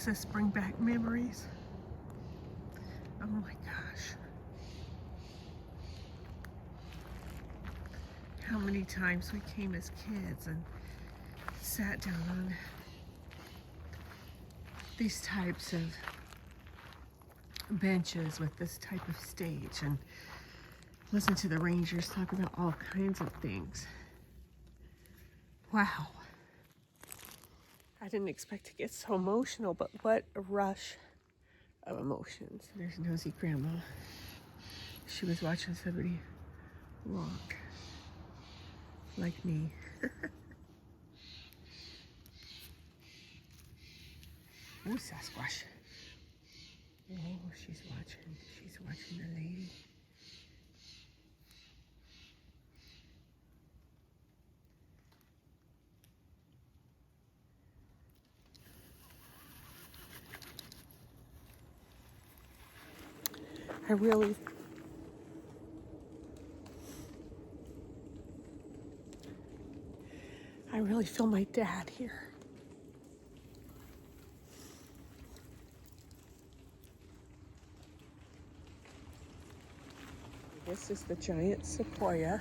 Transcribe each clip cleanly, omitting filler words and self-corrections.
Makes us bring back memories. Oh my gosh. How many times we came as kids and sat down on these types of benches with this type of stage and listened to the rangers talk about all kinds of things. Wow. I didn't expect to get so emotional, but what a rush of emotions. There's nosy grandma. She was watching somebody walk like me. Oh, Sasquatch. Oh, she's watching. She's watching the lady. I really feel my dad here. This is the giant sequoia.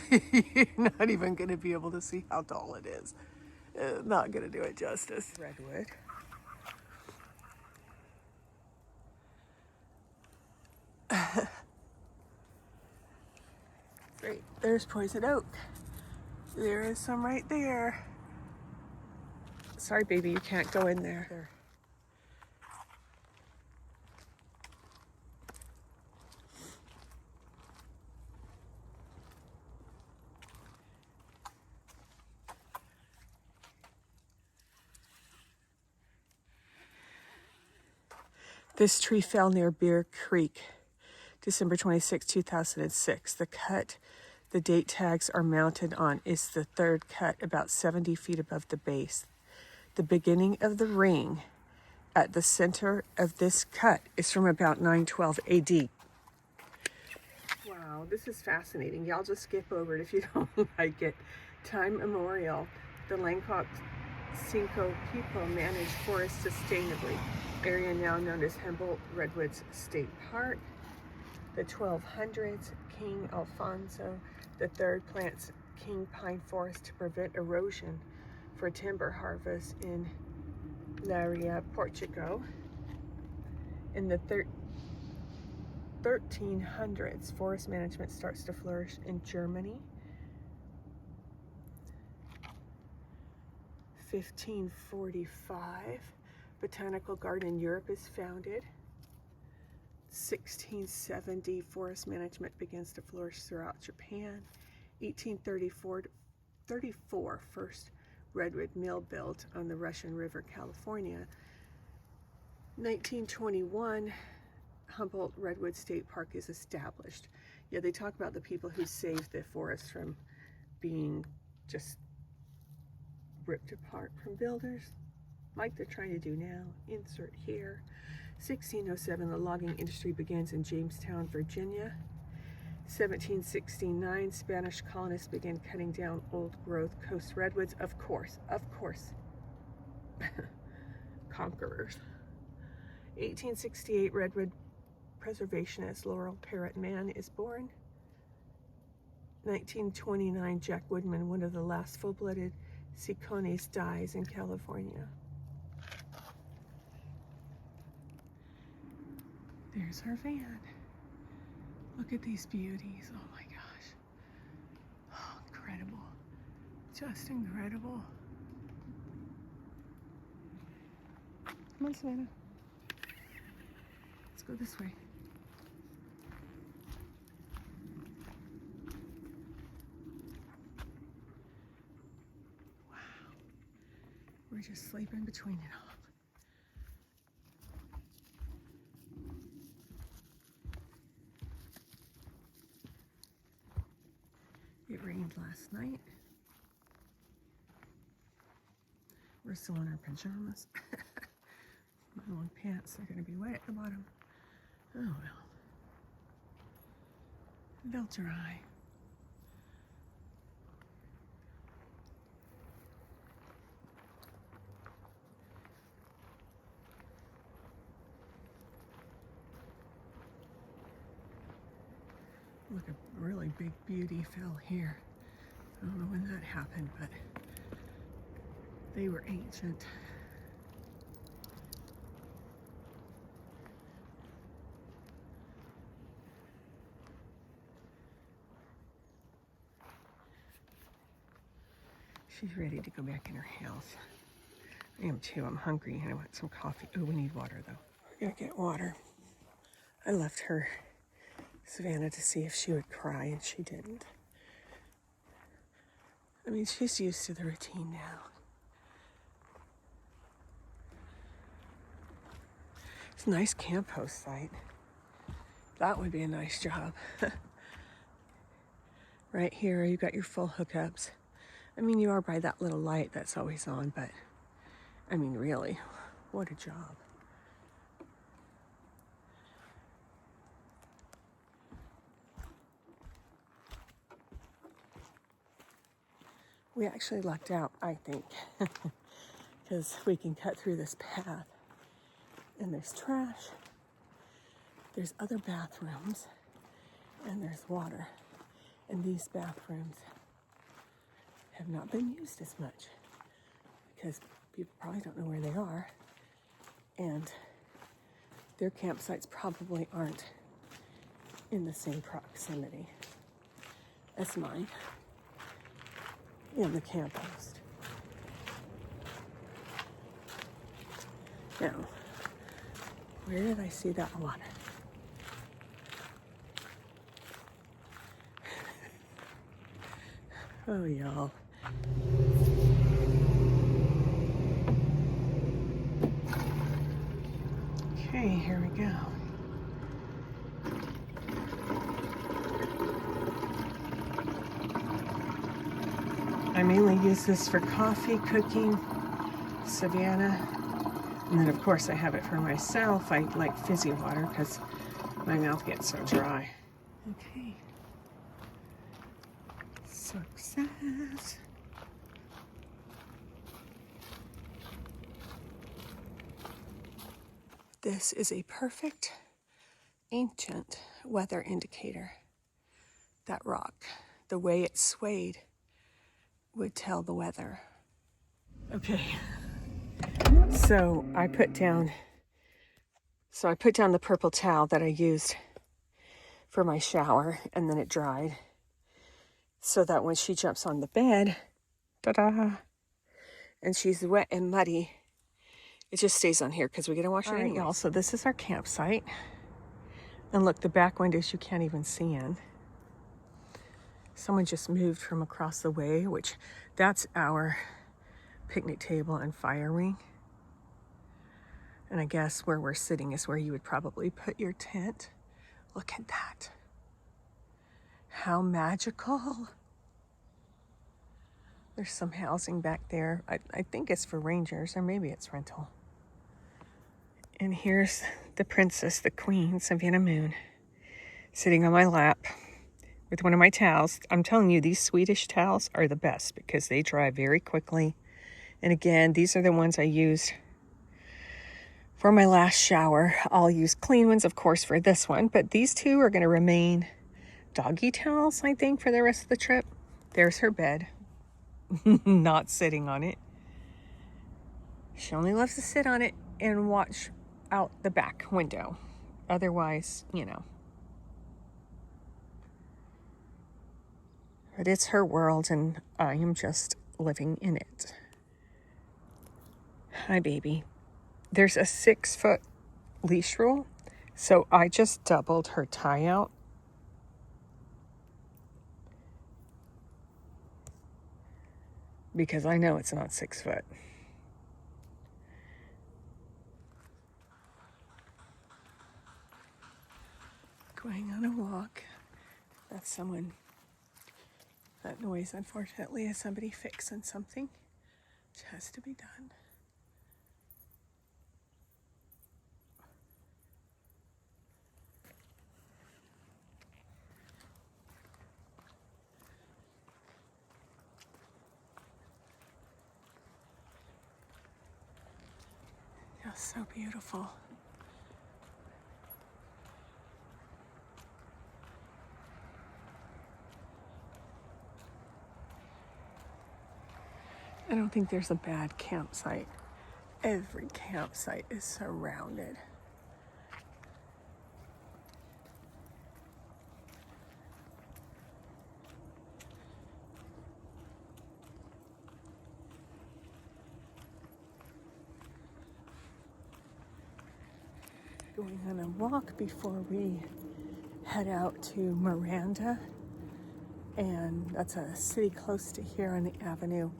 You're not even going to be able to see how tall it is. Not going to do it justice. Redwood. Great. There's poison oak. There is some right there. Sorry, baby, you can't go in there. This tree fell near Bear Creek, December 26, 2006. The date tags are mounted on is the third cut, about 70 feet above the base. The beginning of the ring at the center of this cut is from about 912 AD. Wow, this is fascinating. Y'all just skip over it if you don't like it. Time immemorial, the Langkok Cinco people managed forests sustainably. Area now known as Humboldt Redwoods State Park. The 1200s, King Alfonso III plants king pine forest to prevent erosion for timber harvest in Laria, Portugal. In the 1300s, forest management starts to flourish in Germany. 1545, Botanical Garden in Europe is founded. 1670, forest management begins to flourish throughout Japan. 1834, first redwood mill built on the Russian River, California. 1921, Humboldt Redwood State Park is established. Yeah, they talk about the people who saved the forest from being just ripped apart from builders, like they're trying to do now. Insert here. 1607, the logging industry begins in Jamestown, Virginia. 1769, Spanish colonists began cutting down old-growth coast redwoods. Of course. Conquerors. 1868, redwood preservationist Laurel Parrott Mann is born. 1929, Jack Woodman, one of the last full-blooded Cicones, dies in California. There's our van. Look at these beauties. Oh my gosh. Oh, incredible. Just incredible. Come on, Savannah. Let's go this way. Wow. We're just sleeping between it all. It rained last night. We're still in our pajamas. My long pants are going to be wet at the bottom. Oh well. They'll dry. Look, a really big beauty fell here. I don't know when that happened, but they were ancient. She's ready to go back in her house. I am too. I'm hungry and I want some coffee. Oh, we need water though. We're gonna get water. I left her, Savannah, to see if she would cry, and she didn't. I mean, she's used to the routine now. It's a nice camp host site. That would be a nice job. Right here, you got your full hookups. I mean, you are by that little light that's always on, but I mean, really, what a job. We actually lucked out, I think, because we can cut through this path. And there's trash, there's other bathrooms, and there's water. And these bathrooms have not been used as much because people probably don't know where they are. And their campsites probably aren't in the same proximity as mine in the camp host. Now, where did I see that water? Oh, y'all. Okay, here we go. I mainly use this for coffee, cooking, Savannah, and then of course I have it for myself. I like fizzy water because my mouth gets so dry. Okay. Success. This is a perfect ancient weather indicator. That rock, the way it swayed, would tell the weather. Okay, so I put down the purple towel that I used for my shower, and then it dried so that when she jumps on the bed, ta-da, and she's wet and muddy, it just stays on here because we're gonna wash it anyway. Y'all, so this is our campsite, and look, the back windows you can't even see in. Someone just moved from across the way, which that's our picnic table and fire ring. And I guess where we're sitting is where you would probably put your tent. Look at that. How magical. There's some housing back there. I think it's for rangers, or maybe it's rental. And here's the princess, the queen, Savannah Moon, sitting on my lap with one of my towels. I'm telling you, these Swedish towels are the best because they dry very quickly. And again, these are the ones I used for my last shower. I'll use clean ones, of course, for this one, but these two are going to remain doggy towels, I think, for the rest of the trip. There's her bed, not sitting on it. She only loves to sit on it and watch out the back window. Otherwise, you know. But it's her world, and I am just living in it. Hi, baby. There's a 6-foot leash rule, so I just doubled her tie out. Because I know it's not 6 foot. Going on a walk. That's someone. That noise, unfortunately, is somebody fixing something. Which has to be done. It's so beautiful. I don't think there's a bad campsite. Every campsite is surrounded. Going on a walk before we head out to Miranda, and that's a city close to here on the avenue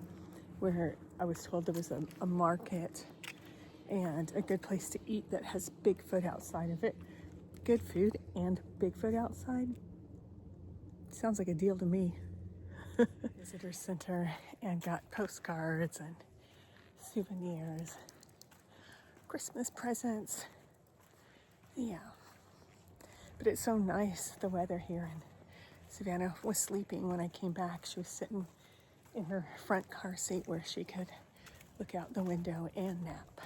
where I was told there was a market and a good place to eat that has Bigfoot outside of it. Good food and Bigfoot outside. Sounds like a deal to me. Visitor center, and got postcards and souvenirs, Christmas presents. Yeah. But it's so nice, the weather here. And Savannah was sleeping when I came back. She was sitting in her front car seat where she could look out the window and nap.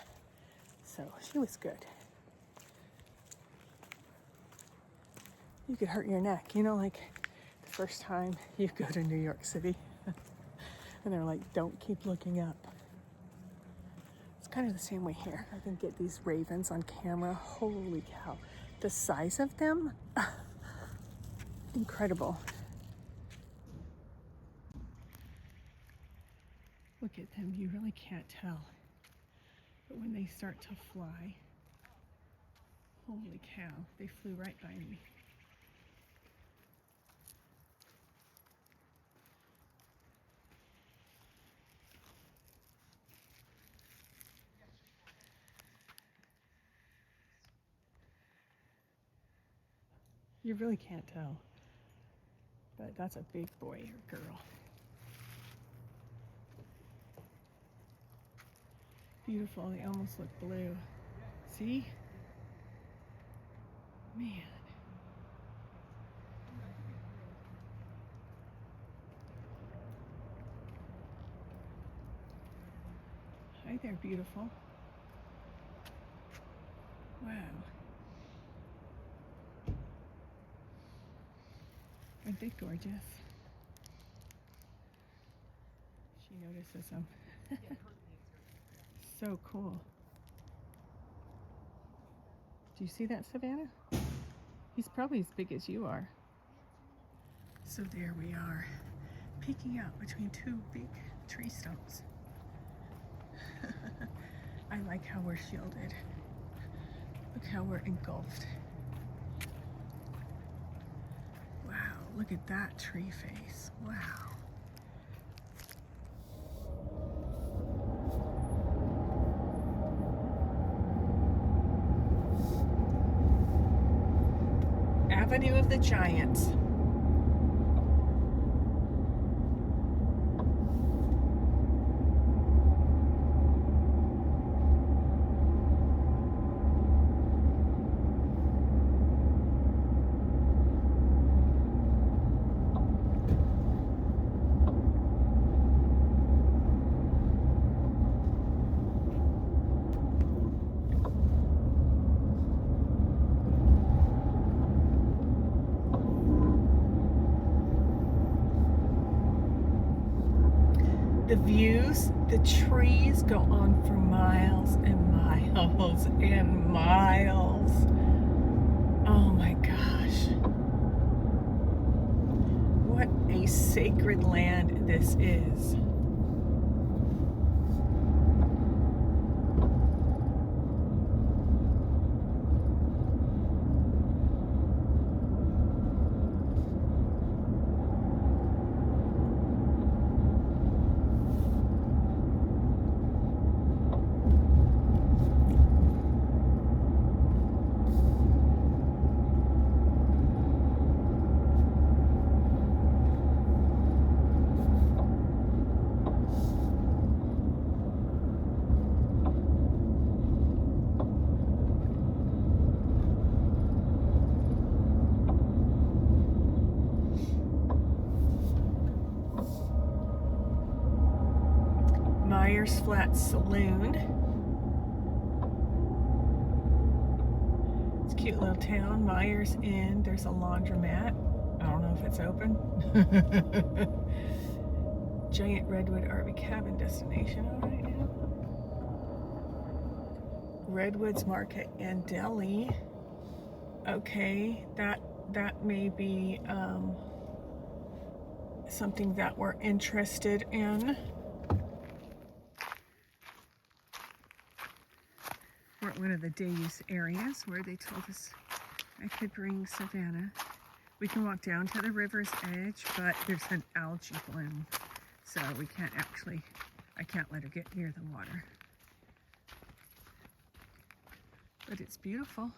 So she was good. You could hurt your neck, you know, like the first time you go to New York City and they're like, don't keep looking up. It's kind of the same way here. I can get these ravens on camera. Holy cow. The size of them, incredible. Look at them, you really can't tell. But when they start to fly, holy cow, they flew right by me. You really can't tell, but that's a big boy or girl. Beautiful, they almost look blue. See? Man. Hi there, beautiful. Wow. Aren't they gorgeous? She notices them. So cool. Do you see that, Savannah? He's probably as big as you are. So there we are, peeking out between two big tree stumps. I like how we're shielded. Look how we're engulfed. Wow, look at that tree face. Wow. Avenue of the Giants. The views, the trees go on for miles and miles and miles. Oh my gosh. What a sacred land this is. Myers Flat Saloon. It's a cute little town. Myers Inn. There's a laundromat. I don't know if it's open. giant redwood RV cabin destination right now. Redwoods Market and Deli. Okay, that may be something that we're interested in. We're at one of the day use areas where they told us I could bring Savannah. We can walk down to the river's edge, but there's an algae bloom, so we can't actually, I can't let her get near the water. But it's beautiful.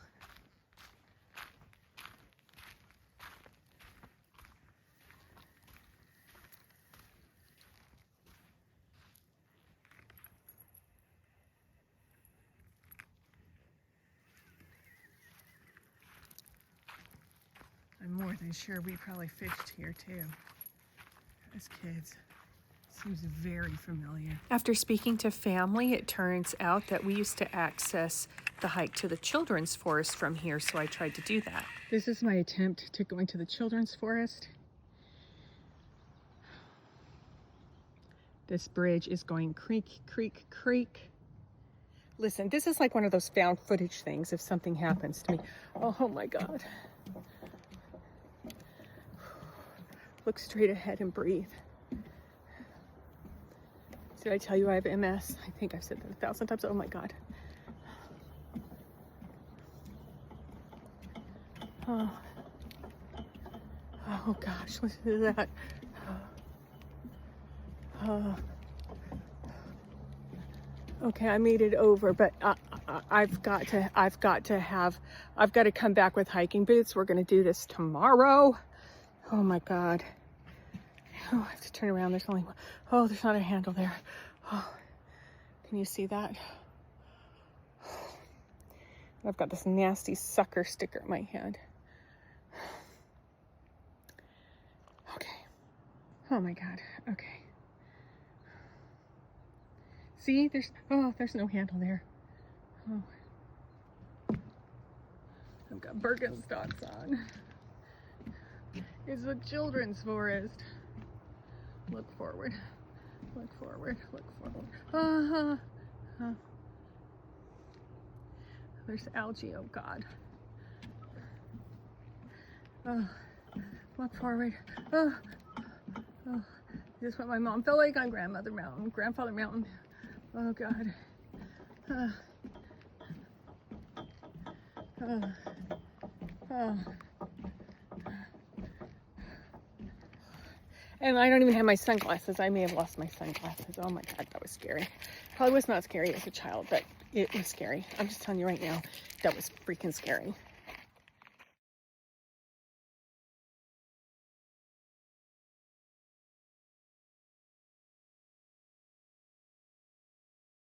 I'm more than sure we probably fished here too as kids. Seems very familiar. After speaking to family, it turns out that we used to access the hike to the children's forest from here, so I tried to do that. This is my attempt to go into the children's forest. This bridge is going creak, creak, creak. Listen, this is like one of those found footage things if something happens to me. Oh my God. Look straight ahead and breathe. Did I tell you I have MS? I think I've said that 1,000 times. Oh my God. Oh gosh, listen to that. Okay, I made it over, but I've got to come back with hiking boots. We're gonna do this tomorrow. Oh my God. Oh, I have to turn around. There's only one. Oh, there's not a handle there. Oh, can you see that? I've got this nasty sucker sticker in my hand. Okay. Oh my God. Okay. See, there's no handle there. Oh. I've got Birkenstocks on. It's a children's forest. Look forward. Look forward. Look forward. There's algae. Oh God. Look forward. This is what my mom felt like on Grandmother Mountain, Grandfather Mountain. Oh God. And I don't even have my sunglasses. I may have lost my sunglasses. Oh my God, that was scary. Probably was not scary as a child, but it was scary. I'm just telling you right now, that was freaking scary.